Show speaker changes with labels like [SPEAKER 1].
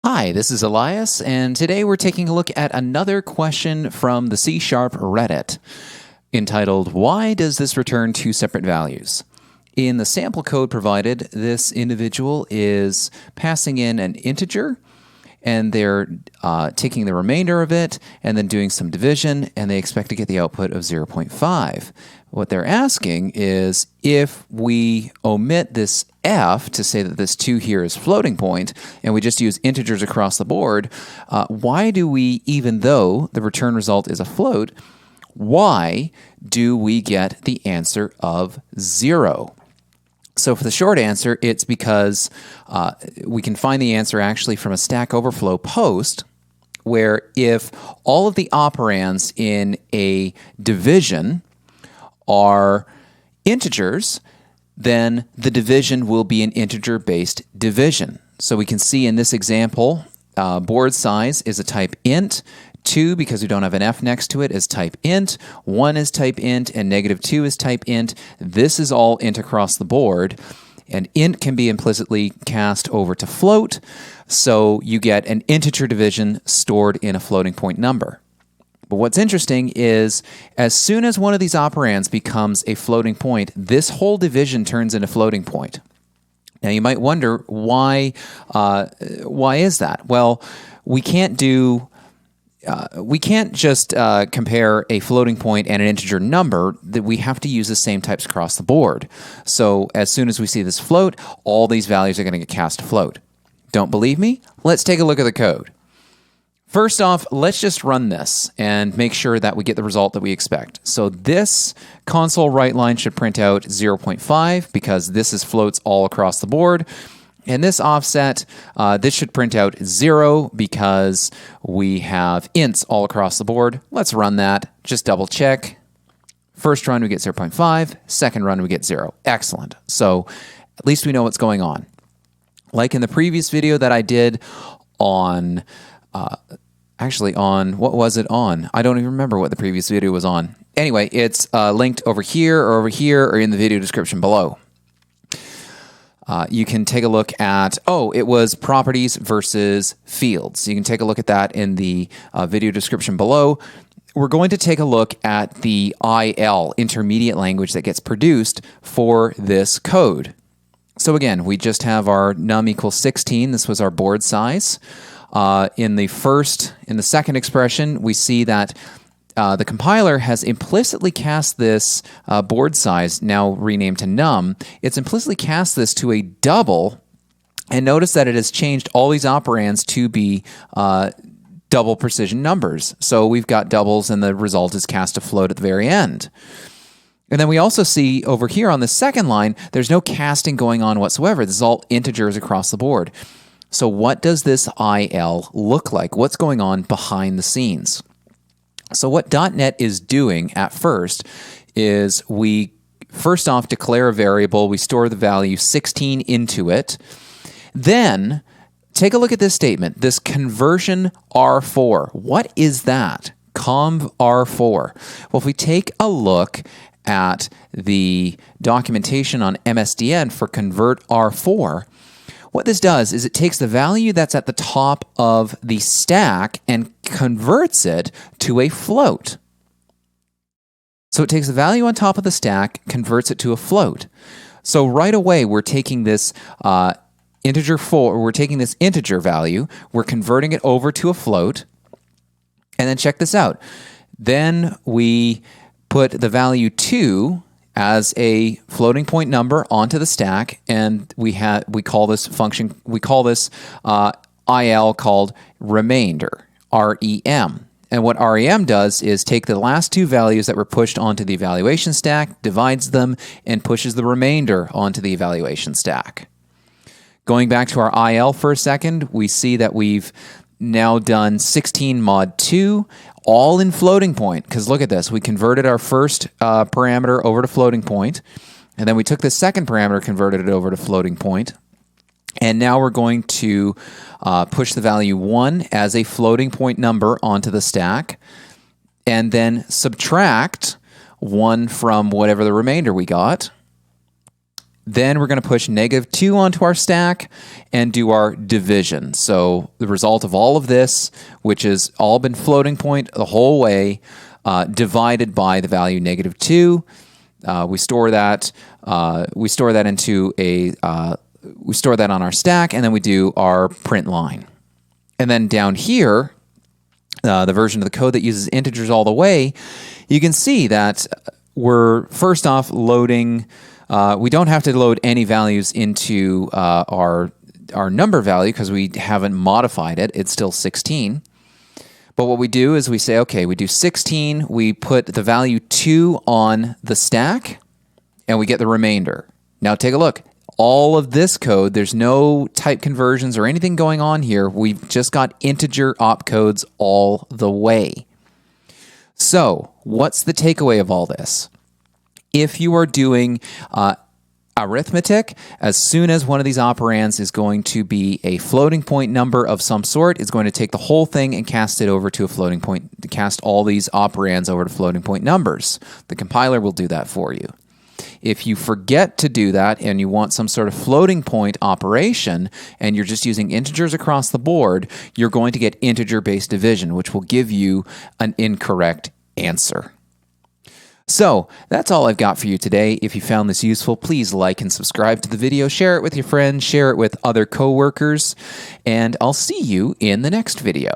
[SPEAKER 1] Hi, this is Elias, and today we're taking a look at another question from the C# Reddit entitled, "Why does this return two separate values?" In the sample code provided, this individual is passing in an integer, and they're taking the remainder of it and then doing some division, and they expect to get the output of 0.5. What they're asking is, if we omit this f to say that this 2 here is floating point, and we just use integers across the board, why do we, even though the return result is a float, why do we get the answer of 0? So for the short answer, it's because we can find the answer actually from a Stack Overflow post, where if all of the operands in a division are integers, then the division will be an integer-based division. So we can see in this example, board size is a type int, 2, because we don't have an f next to it, is type int, 1 is type int, and -2 is type int. This is all int across the board, and int can be implicitly cast over to float, so you get an integer division stored in a floating point number. But what's interesting is, as soon as one of these operands becomes a floating point, this whole division turns into floating point. Now you might wonder, why is that? Well, we can't just compare a floating point and an integer number. That we have to use the same types across the board. So as soon as we see this float, all these values are going to get cast to float. Don't believe me? Let's take a look at the code. First off, let's just run this and make sure that we get the result that we expect. So this console write line should print out 0.5 because this is floats all across the board. And this offset, this should print out 0 because we have ints all across the board. Let's run that. Just double check. First run, we get 0.5. Second run, we get 0. Excellent. So at least we know what's going on. Like in the previous video that I did on... what was it on? I don't even remember what the previous video was on. Anyway, it's linked over here or in the video description below. You can take a look at, it was properties versus fields. You can take a look at that in the video description below. We're going to take a look at the IL, intermediate language, that gets produced for this code. So again, we just have our num equals 16. This was our board size. In the second expression, we see that the compiler has implicitly cast this board size, now renamed to num. It's implicitly cast this to a double, and notice that it has changed all these operands to be double precision numbers. So we've got doubles, and the result is cast to float at the very end. And then we also see over here on the second line, there's no casting going on whatsoever. This is all integers across the board. So what does this IL look like? What's going on behind the scenes? So what .NET is doing at first is we first off declare a variable. We store the value 16 into it. Then take a look at this statement, this conversion R4. What is that? Conv R4. Well, if we take a look at the documentation on MSDN for convert R4, what this does is it takes the value that's at the top of the stack and converts it to a float. So it takes the value on top of the stack, converts it to a float. So right away, we're taking this integer value, we're converting it over to a float, and then check this out. Then we put the value 2 as a floating point number onto the stack, and we call this function, IL called remainder, REM. And what REM does is take the last two values that were pushed onto the evaluation stack, divides them, and pushes the remainder onto the evaluation stack. Going back to our IL for a second, we see that we've now done 16 mod 2, all in floating point, because look at this. We converted our first parameter over to floating point, and then we took the second parameter, converted it over to floating point, and now we're going to push the value 1 as a floating point number onto the stack, and then subtract 1 from whatever the remainder we got, Then we're going to push -2 onto our stack and do our division. So the result of all of this, which has all been floating point the whole way, divided by the value -2. We store that. We store that into a. We store that on our stack, and then we do our print line. And then down here, the version of the code that uses integers all the way, you can see that we're first off loading. We don't have to load any values into our number value because we haven't modified it. It's still 16. But what we do is we say, okay, we do 16. We put the value 2 on the stack, and we get the remainder. Now take a look. All of this code, there's no type conversions or anything going on here. We've just got integer opcodes all the way. So what's the takeaway of all this? If you are doing arithmetic, as soon as one of these operands is going to be a floating point number of some sort, it's going to take the whole thing and cast it over to a floating point, cast all these operands over to floating point numbers. The compiler will do that for you. If you forget to do that and you want some sort of floating point operation and you're just using integers across the board, you're going to get integer-based division, which will give you an incorrect answer. So that's all I've got for you today. If you found this useful, please like and subscribe to the video, share it with your friends, share it with other coworkers, and I'll see you in the next video.